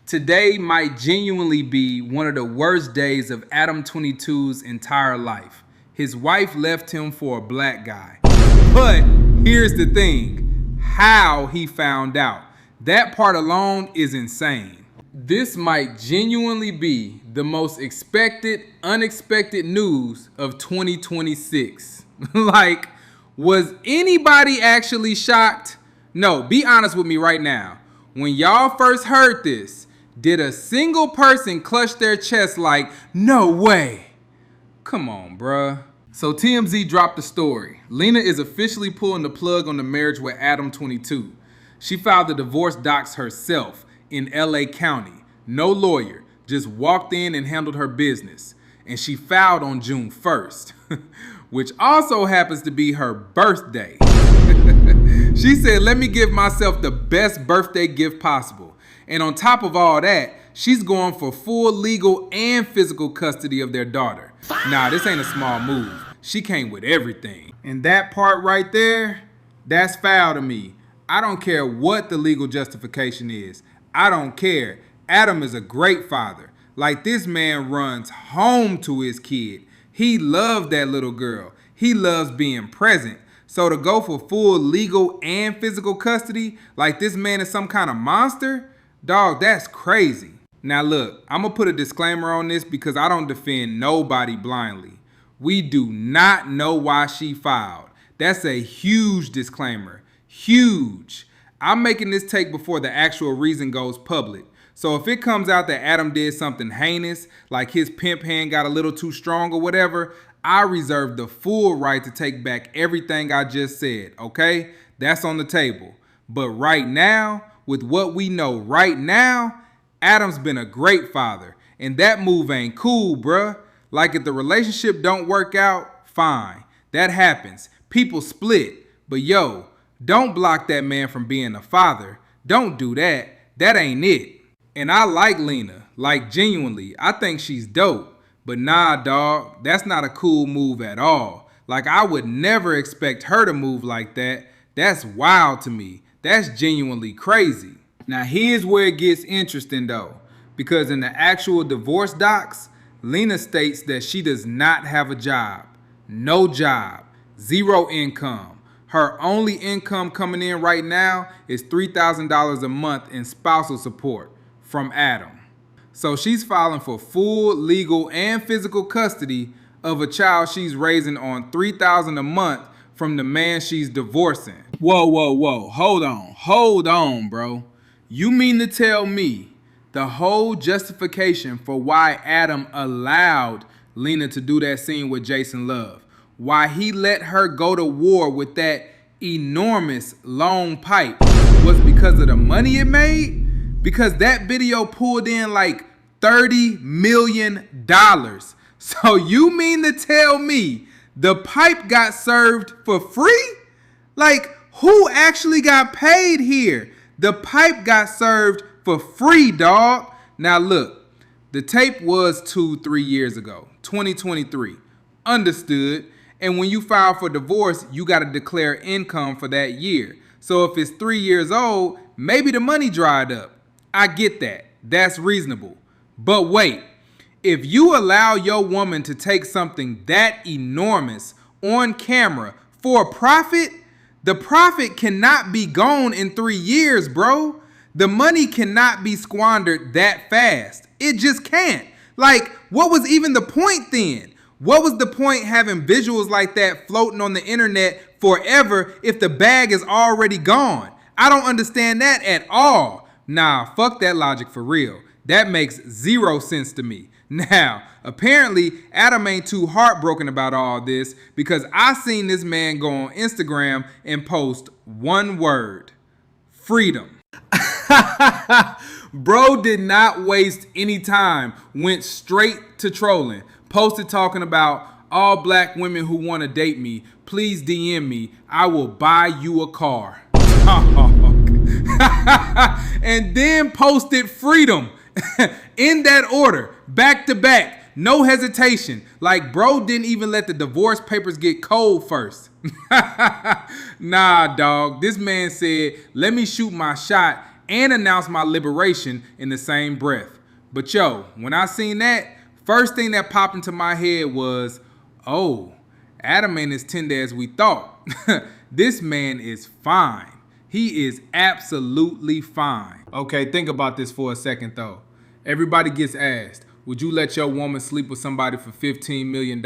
Today might genuinely be one of the worst days of Adam22's entire life. His wife left him for a black guy. But here's the thing, how he found out. That part alone is insane. This might genuinely be the most expected, unexpected news of 2026. Like, was anybody actually shocked? No, be honest with me right now. When y'all first heard this, did a single person clutch their chest like, no way? Come on, bruh. So TMZ dropped the story. Lena is officially pulling the plug on the marriage with Adam22. She filed the divorce docs herself in LA County. No lawyer, just walked in and handled her business. And she filed on June 1st, which also happens to be her birthday. She said, let me give myself the best birthday gift possible. And on top of all that, she's going for full legal and physical custody of their daughter. Nah, this ain't a small move. She came with everything. And that part right there, that's foul to me. I don't care what the legal justification is. I don't care. Adam is a great father. Like, this man runs home to his kid. He loves that little girl. He loves being present. So to go for full legal and physical custody, like this man is some kind of monster? Dog, that's crazy. Now look, I'm gonna put a disclaimer on this because I don't defend nobody blindly. We do not know why she filed. That's a huge disclaimer. Huge. I'm making this take before the actual reason goes public. So if it comes out that Adam did something heinous, like his pimp hand got a little too strong or whatever, I reserve the full right to take back everything I just said, okay? That's on the table. But right now, with what we know right now, Adam's been a great father. And that move ain't cool, bruh. Like, if the relationship don't work out, fine. That happens. People split. But yo, don't block that man from being a father. Don't do that. That ain't it. And I like Lena. Like, genuinely. I think she's dope. But nah, dog, that's not a cool move at all. Like, I would never expect her to move like that. That's wild to me. That's genuinely crazy. Now, here's where it gets interesting though, because in the actual divorce docs, Lena states that she does not have a job. No job. Zero income. Her only income coming in right now is $3,000 a month in spousal support from Adam. So she's filing for full legal and physical custody of a child she's raising on $3,000 a month from the man she's divorcing. Whoa. Hold on, bro. You mean to tell me the whole justification for why Adam allowed Lena to do that scene with Jason Love, why he let her go to war with that enormous long pipe, was because of the money it made? Because that video pulled in like $30 million. So you mean to tell me the pipe got served for free? Like, who actually got paid here? The pipe got served for free, dog. Now look, the tape was 2-3 years ago, 2023. Understood. And when you file for divorce, you got to declare income for that year. So if it's 3 years old, maybe the money dried up. I get that. That's reasonable. But wait, if you allow your woman to take something that enormous on camera for a profit, the profit cannot be gone in 3 years, bro. The money cannot be squandered that fast. It just can't. Like, what was even the point then? What was the point having visuals like that floating on the internet forever if the bag is already gone? I don't understand that at all. Nah, fuck that logic for real. That makes zero sense to me. Now, apparently, Adam ain't too heartbroken about all this because I seen this man go on Instagram and post one word: freedom. Bro did not waste any time, went straight to trolling. Posted talking about all black women who want to date me, please DM me. I will buy you a car. And then posted freedom in that order, back to back, no hesitation. Like, bro didn't even let the divorce papers get cold first. Nah, dog. This man said, let me shoot my shot and announce my liberation in the same breath. But yo, when I seen that, first thing that popped into my head was, oh, Adam ain't as tender as we thought. This man is fine. He is absolutely fine. Okay, think about this for a second though. Everybody gets asked, would you let your woman sleep with somebody for $15 million?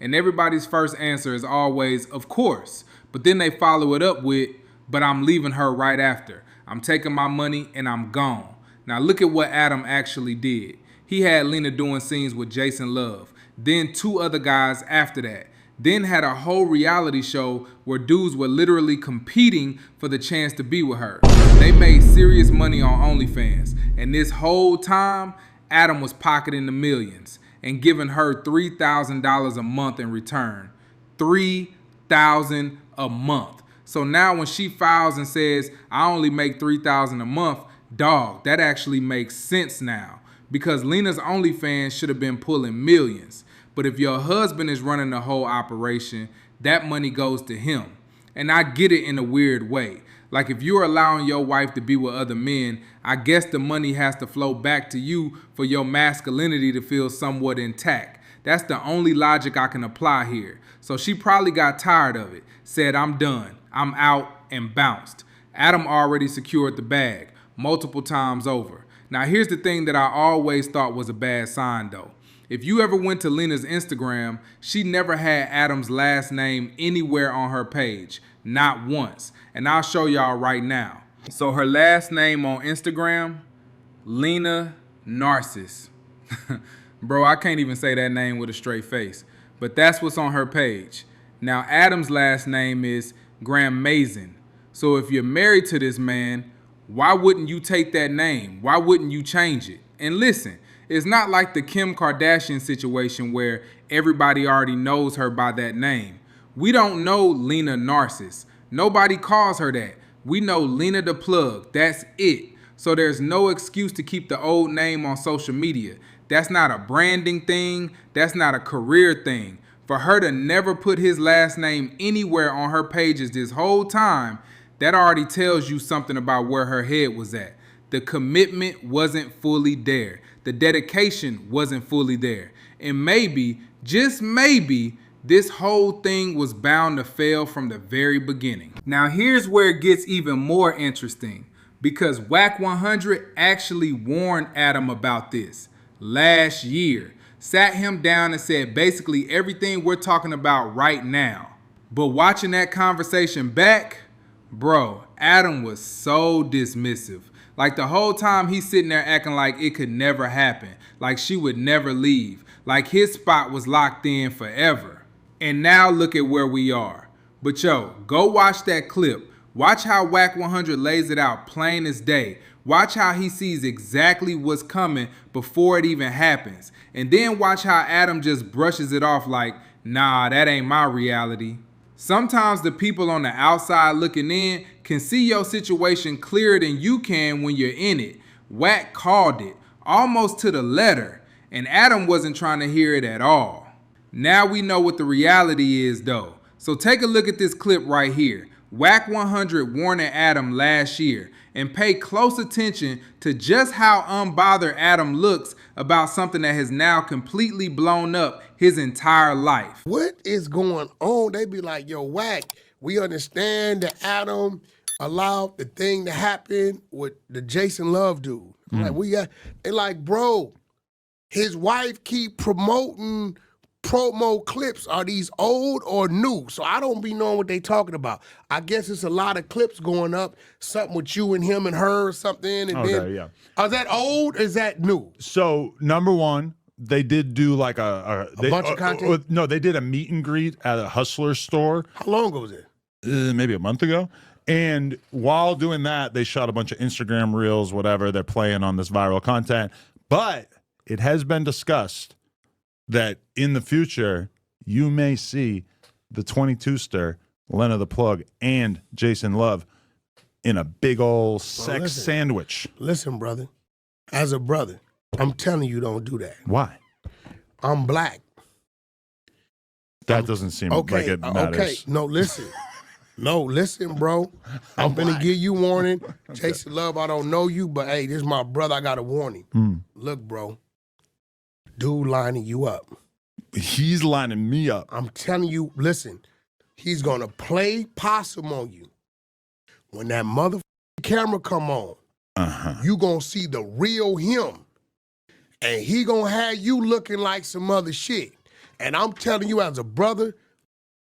And everybody's first answer is always, of course. But then they follow it up with, but I'm leaving her right after. I'm taking my money and I'm gone. Now look at what Adam actually did. He had Lena doing scenes with Jason Love, then 2 other guys after that. Then had a whole reality show where dudes were literally competing for the chance to be with her. They made serious money on OnlyFans. And this whole time, Adam was pocketing the millions and giving her $3,000 a month in return. $3,000 a month. So now when she files and says, I only make $3,000 a month, dog, that actually makes sense now. Because Lena's OnlyFans should have been pulling millions. But if your husband is running the whole operation, that money goes to him. And I get it in a weird way. Like if you're allowing your wife to be with other men, I guess the money has to flow back to you for your masculinity to feel somewhat intact. That's the only logic I can apply here. So she probably got tired of it, said I'm done, I'm out, and bounced. Adam already secured the bag multiple times over. Now here's the thing that I always thought was a bad sign though. If you ever went to Lena's Instagram, she never had Adam's last name anywhere on her page, not once. And I'll show y'all right now. So her last name on Instagram, Lena Narcissus. Bro, I can't even say that name with a straight face, but that's what's on her page. Now Adam's last name is Graham-Mazin. So if you're married to this man, why wouldn't you take that name? Why wouldn't you change it? And listen, it's not like the Kim Kardashian situation where everybody already knows her by that name. We don't know Lena Narcissus. Nobody calls her that. We know Lena the Plug. That's it. So there's no excuse to keep the old name on social media. That's not a branding thing. That's not a career thing. For her to never put his last name anywhere on her pages this whole time, that already tells you something about where her head was at. The commitment wasn't fully there. The dedication wasn't fully there. And maybe, just maybe, this whole thing was bound to fail from the very beginning. Now here's where it gets even more interesting, because Wack 100 actually warned Adam about this last year. Sat him down and said basically everything we're talking about right now. But watching that conversation back, bro, Adam was so dismissive. Like the whole time he's sitting there acting like it could never happen, like she would never leave, like his spot was locked in forever. And now look at where we are. But yo, go watch that clip. Watch how Wack 100 lays it out plain as day. Watch how he sees exactly what's coming before it even happens. And then watch how Adam just brushes it off like, nah, that ain't my reality. Sometimes the people on the outside looking in can see your situation clearer than you can when you're in it. Wack called it, almost to the letter, and Adam wasn't trying to hear it at all. Now we know what the reality is though. So take a look at this clip right here. Wack 100 warning Adam last year, and pay close attention to just how unbothered Adam looks about something that has now completely blown up his entire life. What is going on? They be like, yo, Wack, we understand that Adam allowed the thing to happen with the Jason Love dude. Like, they like, bro, his wife keep promoting promo clips. Are these old or new? So I don't be knowing what they talking about. I guess it's a lot of clips going up, something with you and him and her or something. And okay, yeah. Are that old or is that new? So number one, they did do like a bunch of content? No, they did a meet and greet at a Hustler store. How long ago was it? Maybe a month ago. And while doing that, they shot a bunch of Instagram reels, whatever. They're playing on this viral content. But it has been discussed that in the future, you may see the 22's, Lena the Plug, and Jason Love in a big old sex sandwich. Listen, brother. As a brother, I'm telling you, don't do that. Why? I'm black. That doesn't seem like it matters. Okay, no, listen. No, listen, bro. I'm finna give you warning. Jason Love, I don't know you, but hey, this is my brother. I got to warn him. Look, bro. Dude lining you up. He's lining me up. I'm telling you, listen. He's gonna play possum on you. When that motherfucking camera come on, you gonna see the real him. And he gonna have you looking like some other shit. And I'm telling you as a brother,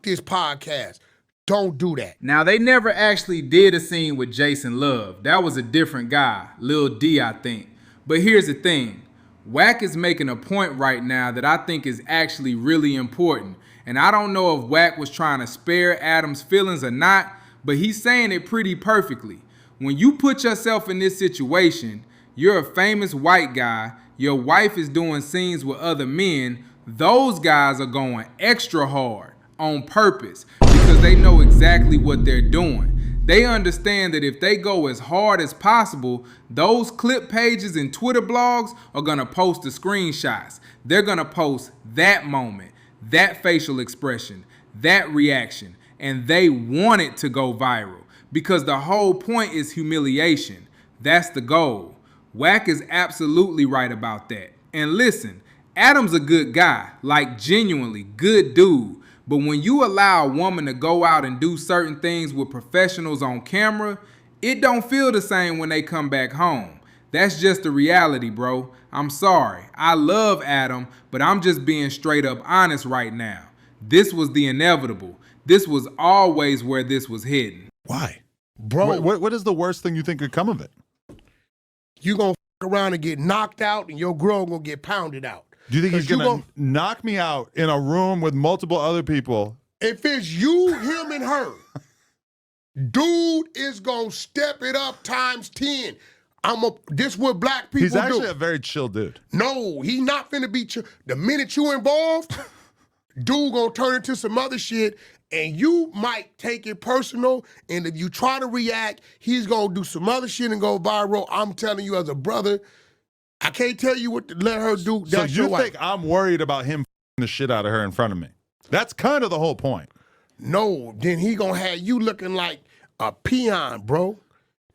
this podcast, don't do that. Now, they never actually did a scene with Jason Love. That was a different guy, Lil D, I think. But here's the thing. Wack is making a point right now that I think is actually really important. And I don't know if Wack was trying to spare Adam's feelings or not, but he's saying it pretty perfectly. When you put yourself in this situation, you're a famous white guy, your wife is doing scenes with other men, those guys are going extra hard on purpose because they know exactly what they're doing. They understand that if they go as hard as possible, those clip pages and Twitter blogs are gonna post the screenshots. They're gonna post that moment, that facial expression, that reaction, and they want it to go viral because the whole point is humiliation. That's the goal. Wack is absolutely right about that. And listen, Adam's a good guy, like genuinely good dude. But when you allow a woman to go out and do certain things with professionals on camera, it don't feel the same when they come back home. That's just the reality, bro. I'm sorry. I love Adam, but I'm just being straight up honest right now. This was the inevitable. This was always where this was heading. Why? Bro, What is the worst thing you think could come of it? you gonna fuck around and get knocked out and your girl gonna get pounded out. Do you think he's going to knock me out in a room with multiple other people? If it's you, him, and her, dude is gonna step it up times 10. This what black people do. He's actually a very chill dude. No, he not finna be chill. The minute you involved, dude gonna turn into some other shit, and you might take it personal, and if you try to react, he's gonna do some other shit and go viral. I'm telling you as a brother, I can't tell you what to let her do. That's so you think I'm worried about him f***ing the shit out of her in front of me? That's kind of the whole point. No, then he gonna have you looking like a peon, bro.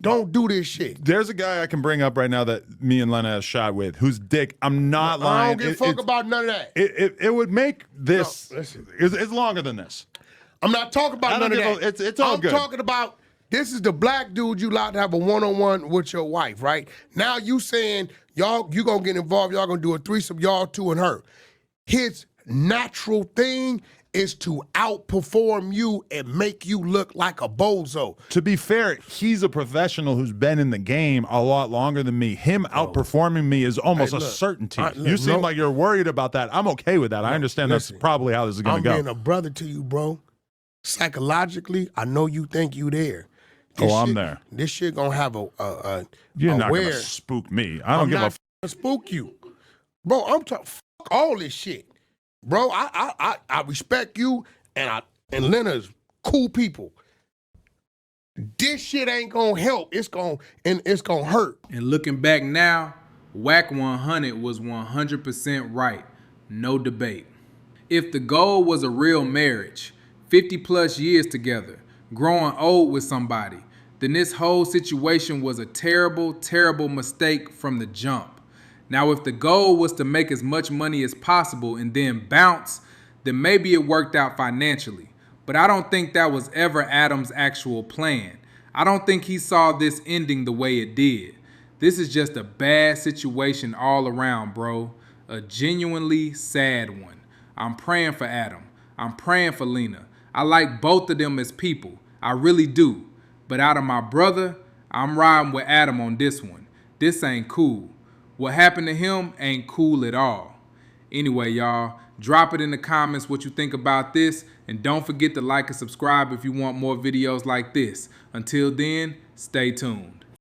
Don't do this shit. There's a guy I can bring up right now that me and Lena has shot with, whose dick, I'm not lying. I don't give a fuck about none of that. It would make this, No, listen. it's longer than this. I'm not talking about none of that. It's all good. I'm talking about, this is the black dude you allowed to have a one-on-one with your wife, right? Now you saying, you gonna get involved, y'all gonna do a threesome, y'all two and her. His natural thing is to outperform you and make you look like a bozo. To be fair, he's a professional who's been in the game a lot longer than me. Him outperforming me is almost a certainty. You seem like you're worried about that. I'm okay with that. I understand that's probably how this is gonna go. I'm being a brother to you, bro. Psychologically, I know you think you there. I'm there. This shit gonna have You're not gonna spook me. I don't give a f***. Spook you, bro. I'm talking fuck all this shit, bro. I respect you, and Lena's cool people. This shit ain't gonna help. It's gonna hurt. And looking back now, Wack 100 was 100% right. No debate. If the goal was a real marriage, 50 plus years together, growing old with somebody, then this whole situation was a terrible, terrible mistake from the jump. Now, if the goal was to make as much money as possible and then bounce, then maybe it worked out financially. But I don't think that was ever Adam's actual plan. I don't think he saw this ending the way it did. This is just a bad situation all around, bro. A genuinely sad one. I'm praying for Adam. I'm praying for Lena. I like both of them as people. I really do. But out of my brother, I'm riding with Adam on this one. This ain't cool. What happened to him ain't cool at all. Anyway, y'all, drop it in the comments what you think about this, and don't forget to like and subscribe if you want more videos like this. Until then, stay tuned.